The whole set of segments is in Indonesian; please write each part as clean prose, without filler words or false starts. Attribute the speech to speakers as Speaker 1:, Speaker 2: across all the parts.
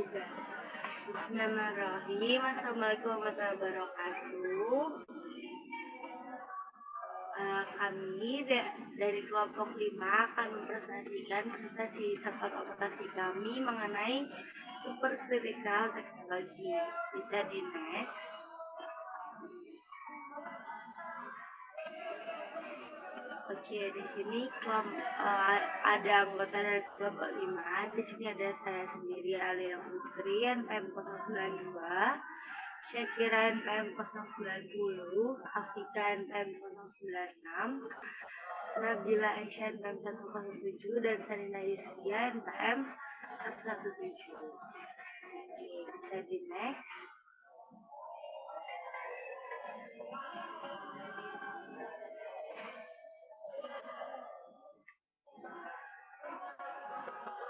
Speaker 1: juga. Bismillahirrahmanirrahim. Assalamualaikum warahmatullahi wabarakatuh. Kami dari kelompok 5 akan mempresentasikan presentasi serta kompetisi kami mengenai supercritical technology. Bisa di next. Oke, di sini ada anggota dari kelompok 5. Di sini ada saya sendiri, Alia Putri, NPM 092, Syakira NPM 090, Afika NPM 096, Nabila Aisyah NPM 107, dan Sanina Yusria NPM 117. Oke, bisa di next.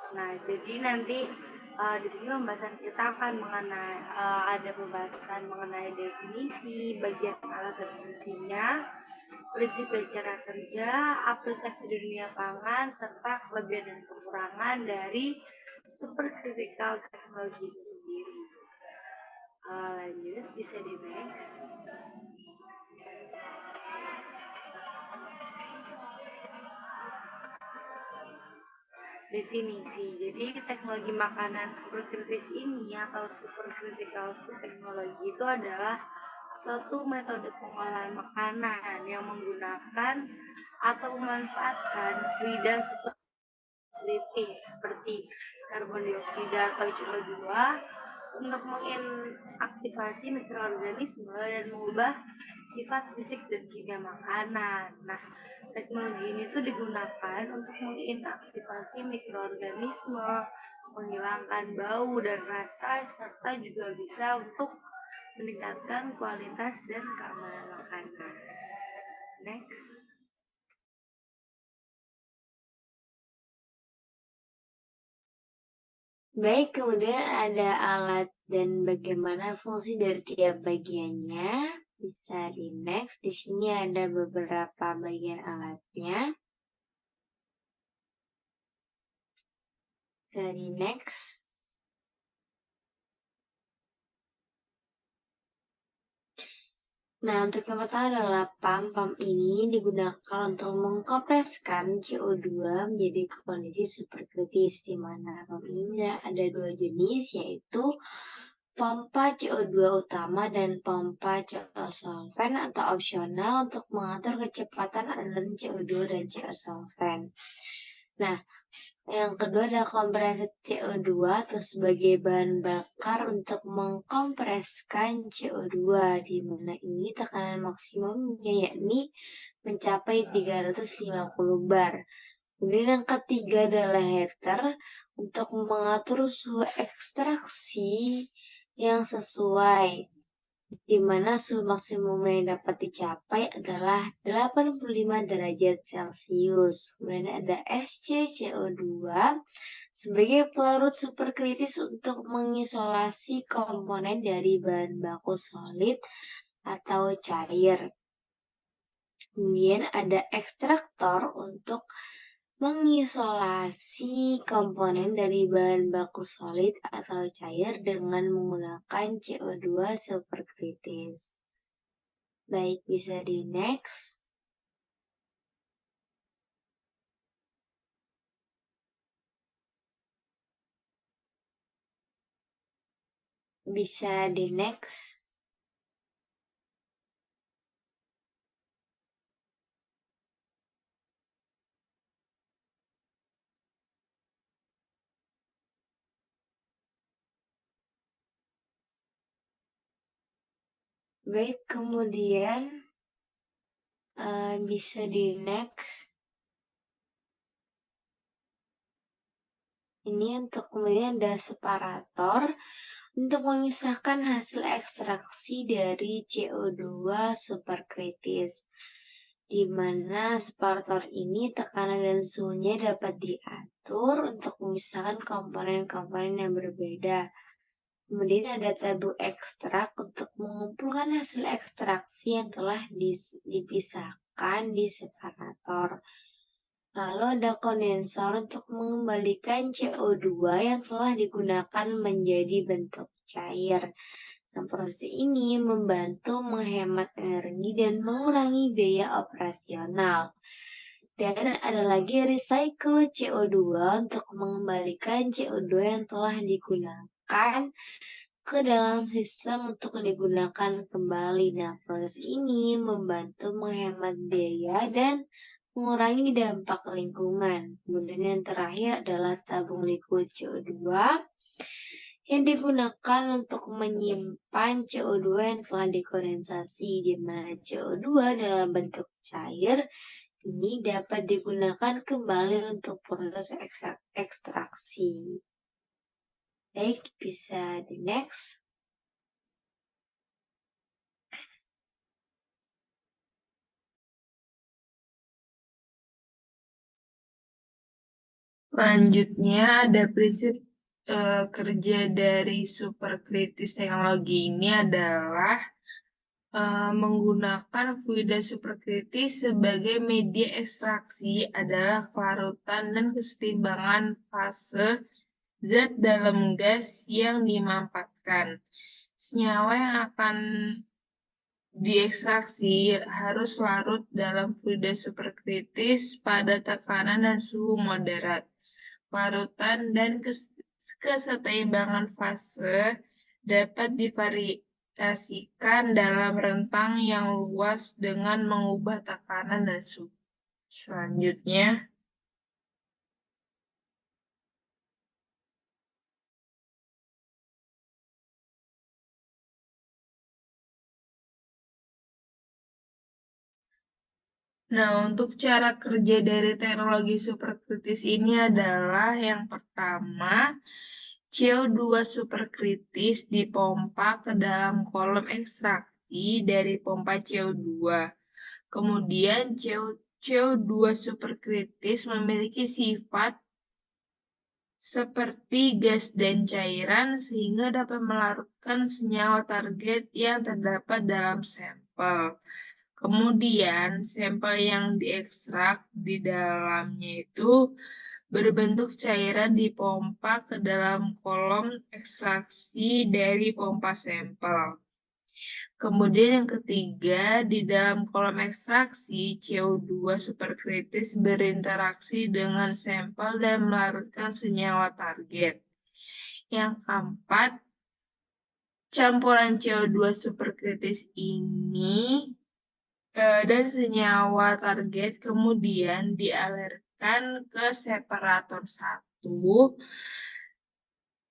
Speaker 1: Nah, jadi nanti di sini pembahasan kita akan mengenai ada pembahasan mengenai definisi, bagian alat dan fungsinya, prinsip dan cara kerja, aplikasi di dunia pangan, serta kelebihan dan kekurangan dari supercritical technology itu sendiri. Lanjut, bisa di next. Definisi. Jadi teknologi makanan superkritis ini atau supercritical food technology itu adalah suatu metode pengolahan makanan yang menggunakan atau memanfaatkan fluida superkritis seperti karbon dioksida atau CO2 untuk mengaktifasi mikroorganisme dan mengubah sifat fisik dan kimia makanan. Nah, teknologi ini tuh digunakan untuk mengaktifasi mikroorganisme, menghilangkan bau dan rasa, serta juga bisa untuk meningkatkan kualitas dan keamanan makanan. Next.
Speaker 2: Baik, kemudian ada alat dan bagaimana fungsi dari tiap bagiannya. Bisa di next. Di sini ada beberapa bagian alatnya. Dari next. Nah, untuk yang pertama adalah pump. Pump ini digunakan untuk mengkompreskan CO2 menjadi kondisi superkritis, di mana pump ini ada dua jenis, yaitu pompa CO2 utama dan pompa CO solvent atau opsional untuk mengatur kecepatan aliran CO2 dan CO solvent. Nah, yang kedua adalah kompresor CO2 atau sebagai bahan bakar untuk mengkompreskan CO2, di mana ini tekanan maksimumnya yakni mencapai 350 bar. Kemudian yang ketiga adalah heater untuk mengatur suhu ekstraksi yang sesuai, di mana suhu maksimum yang dapat dicapai adalah 85 derajat Celcius. Kemudian ada SCCO2 sebagai pelarut superkritis untuk mengisolasi komponen dari bahan baku solid atau cair. Kemudian ada ekstraktor untuk mengisolasi komponen dari bahan baku solid atau cair dengan menggunakan CO2 superkritis. Baik, bisa di next. Bisa di next. Baik, kemudian bisa di next. Ini untuk kemudian ada separator untuk memisahkan hasil ekstraksi dari CO2 superkritis, di mana separator ini tekanan dan suhunya dapat diatur untuk memisahkan komponen-komponen yang berbeda. Kemudian ada tabung ekstrak untuk mengumpulkan hasil ekstraksi yang telah dipisahkan di separator. Lalu ada kondensor untuk mengembalikan CO2 yang telah digunakan menjadi bentuk cair. Nah, proses ini membantu menghemat energi dan mengurangi biaya operasional. Dan ada lagi recycle CO2 untuk mengembalikan CO2 yang telah digunakan ke dalam sistem untuk digunakan kembali. Nah, proses ini membantu menghemat biaya dan mengurangi dampak lingkungan. Kemudian yang terakhir adalah tabung liquid CO2 yang digunakan untuk menyimpan CO2 yang telah dikondensasi, di mana CO2 dalam bentuk cair ini dapat digunakan kembali untuk proses ekstraksi. Baik, bisa di next.
Speaker 3: Selanjutnya ada prinsip kerja dari superkritis teknologi ini adalah menggunakan fluida superkritis sebagai media ekstraksi adalah kelarutan dan kesetimbangan fase zat dalam gas yang dimanfaatkan. Senyawa yang akan diekstraksi harus larut dalam fluida superkritis pada tekanan dan suhu moderat. Larutan dan kesetimbangan fase dapat divariasikan dalam rentang yang luas dengan mengubah tekanan dan suhu. Selanjutnya, nah, untuk cara kerja dari teknologi superkritis ini adalah yang pertama, CO2 superkritis dipompa ke dalam kolom ekstraksi dari pompa CO2. Kemudian CO2 superkritis memiliki sifat seperti gas dan cairan sehingga dapat melarutkan senyawa target yang terdapat dalam sampel. Kemudian, sampel yang diekstrak di dalamnya itu berbentuk cairan dipompa ke dalam kolom ekstraksi dari pompa sampel. Kemudian yang ketiga, di dalam kolom ekstraksi, CO2 superkritis berinteraksi dengan sampel dan melarutkan senyawa target. Yang keempat, campuran CO2 superkritis ini dan senyawa target kemudian dialirkan ke separator 1.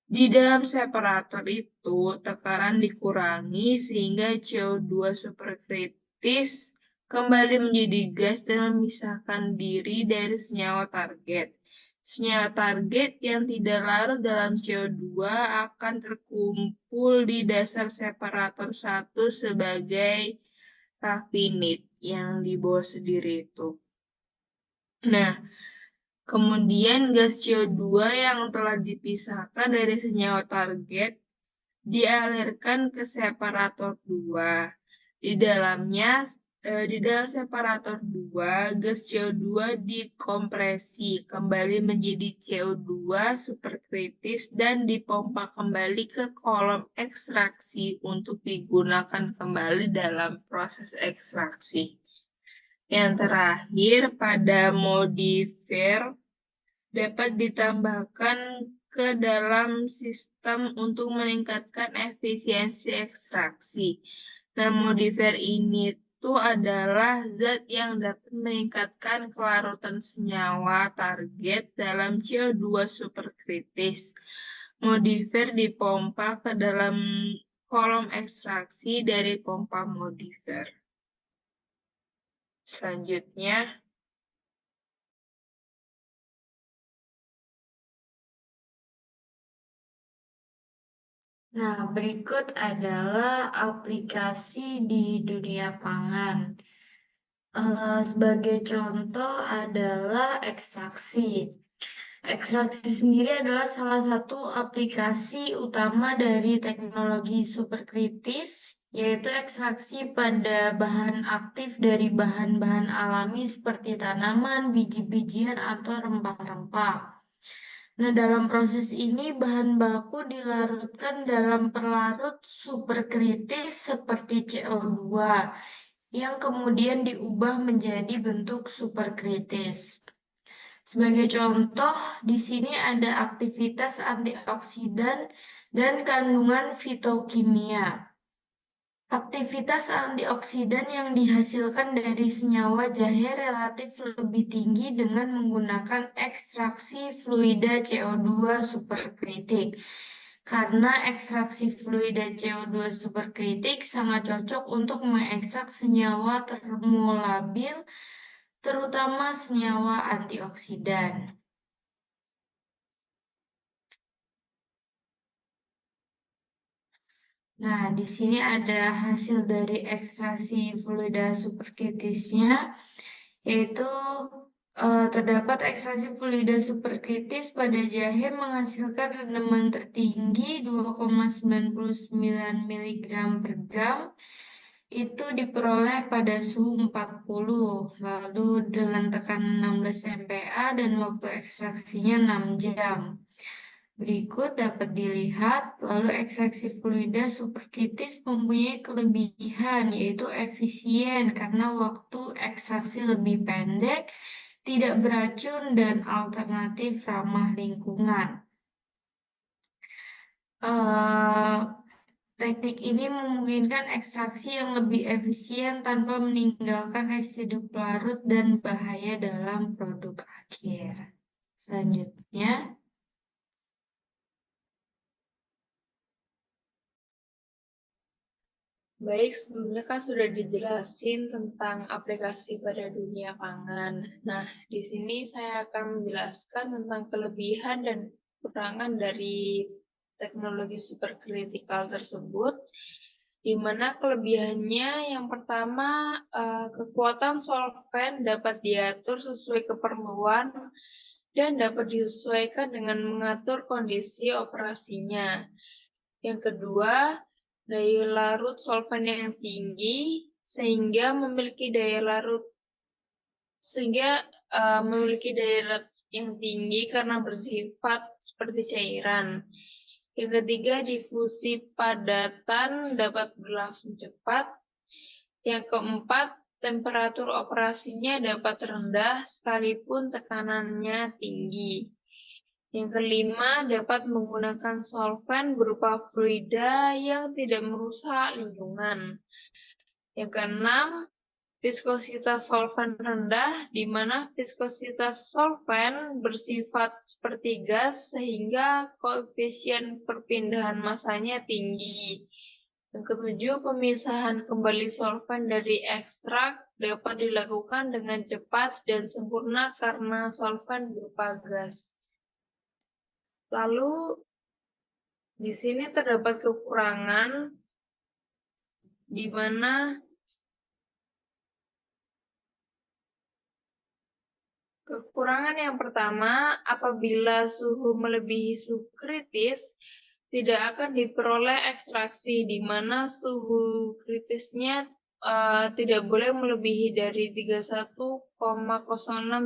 Speaker 3: Di dalam separator itu tekanan dikurangi sehingga CO2 superkritis kembali menjadi gas dan memisahkan diri dari senyawa target. Senyawa target yang tidak larut dalam CO2 akan terkumpul di dasar separator 1 sebagai raffinate yang di bawah sendiri itu. Nah, kemudian gas CO2 yang telah dipisahkan dari senyawa target dialirkan ke separator 2. Di dalam separator 2, gas CO2 dikompresi kembali menjadi CO2 superkritis dan dipompa kembali ke kolom ekstraksi untuk digunakan kembali dalam proses ekstraksi. Yang terakhir, pada modifier dapat ditambahkan ke dalam sistem untuk meningkatkan efisiensi ekstraksi. Nah, modifier ini itu adalah zat yang dapat meningkatkan kelarutan senyawa target dalam CO2 superkritis. Modifier dipompa ke dalam kolom ekstraksi dari pompa modifier. Selanjutnya,
Speaker 2: Nah, berikut adalah aplikasi di dunia pangan. Sebagai contoh adalah ekstraksi. Ekstraksi sendiri adalah salah satu aplikasi utama dari teknologi superkritis
Speaker 3: yaitu ekstraksi pada bahan aktif dari bahan-bahan alami seperti tanaman, biji-bijian, atau rempah-rempah. Nah, dalam proses ini bahan baku dilarutkan dalam pelarut superkritis seperti CO2 yang kemudian diubah menjadi bentuk superkritis. Sebagai contoh, di sini ada aktivitas antioksidan dan kandungan fitokimia. Aktivitas antioksidan yang dihasilkan dari senyawa jahe relatif lebih tinggi dengan menggunakan ekstraksi fluida CO2 superkritik. Karena ekstraksi fluida CO2 superkritik sangat cocok untuk mengekstrak senyawa termolabil, terutama senyawa antioksidan. Nah, di sini ada hasil dari ekstraksi fluida superkritisnya, yaitu terdapat ekstraksi fluida superkritis pada jahe menghasilkan rendaman tertinggi 2,99 mg per gram, itu diperoleh pada suhu 40, lalu dengan tekanan 16 MPa dan waktu ekstraksinya 6 jam. Berikut dapat dilihat, lalu ekstraksi fluida superkritis mempunyai kelebihan, yaitu efisien karena waktu ekstraksi lebih pendek, tidak beracun, dan alternatif ramah lingkungan. Teknik ini memungkinkan ekstraksi yang lebih efisien tanpa meninggalkan residu pelarut dan bahaya dalam produk akhir. Selanjutnya,
Speaker 1: Baik, sebelumnya kan sudah dijelasin tentang aplikasi pada dunia pangan. Nah, di sini saya akan menjelaskan tentang kelebihan dan kekurangan dari teknologi superkritikal tersebut, di mana kelebihannya yang pertama, kekuatan solvent dapat diatur sesuai keperluan dan dapat disesuaikan dengan mengatur kondisi operasinya. Yang kedua, daya larut solvent yang tinggi sehingga memiliki daya larut yang tinggi karena bersifat seperti cairan. Yang ketiga, difusi padatan dapat berlangsung cepat. Yang keempat, temperatur operasinya dapat rendah sekalipun tekanannya tinggi. Yang kelima, dapat menggunakan solvent berupa fluida yang tidak merusak lingkungan. Yang keenam, viskositas solvent rendah, di mana viskositas solvent bersifat seperti gas sehingga koefisien perpindahan massanya tinggi. Yang ketujuh, pemisahan kembali solvent dari ekstrak dapat dilakukan dengan cepat dan sempurna karena solvent berupa gas. Lalu, di sini terdapat kekurangan, di mana kekurangan yang pertama, apabila suhu melebihi suhu kritis, tidak akan diperoleh ekstraksi, di mana suhu kritisnya tidak boleh melebihi dari 31,06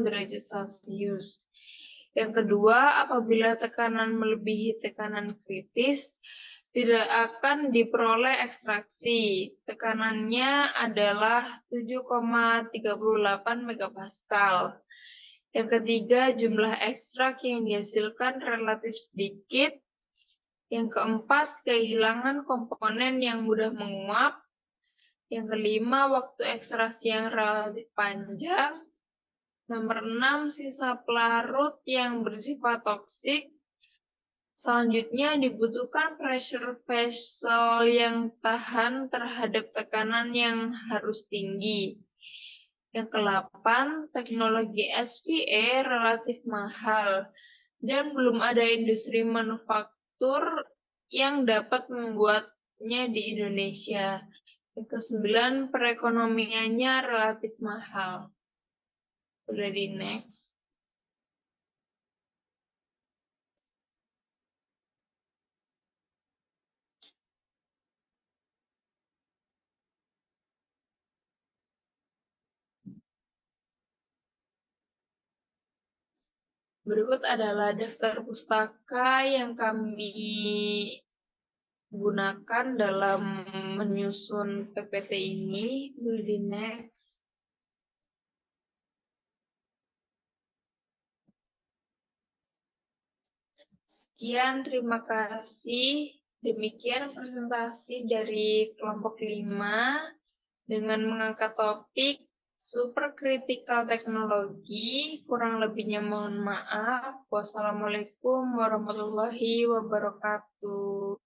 Speaker 1: derajat Celcius. Yang kedua, apabila tekanan melebihi tekanan kritis, tidak akan diperoleh ekstraksi. Tekanannya adalah 7,38 megapascal. Yang ketiga, jumlah ekstrak yang dihasilkan relatif sedikit. Yang keempat, kehilangan komponen yang mudah menguap. Yang kelima, waktu ekstraksi yang relatif panjang. Nomor 6, sisa pelarut yang bersifat toksik. Selanjutnya, dibutuhkan pressure vessel yang tahan terhadap tekanan yang harus tinggi. Yang ke-8, teknologi SVA relatif mahal dan belum ada industri manufaktur yang dapat membuatnya di Indonesia. Yang ke-9, perekonomiannya relatif mahal. Udah di next.
Speaker 4: Berikut adalah daftar pustaka yang kami gunakan dalam menyusun PPT ini. Boleh di next. Sekian, terima kasih. Demikian presentasi dari kelompok 5 dengan mengangkat topik superkritikal teknologi. Kurang lebihnya mohon maaf. Wassalamualaikum warahmatullahi wabarakatuh.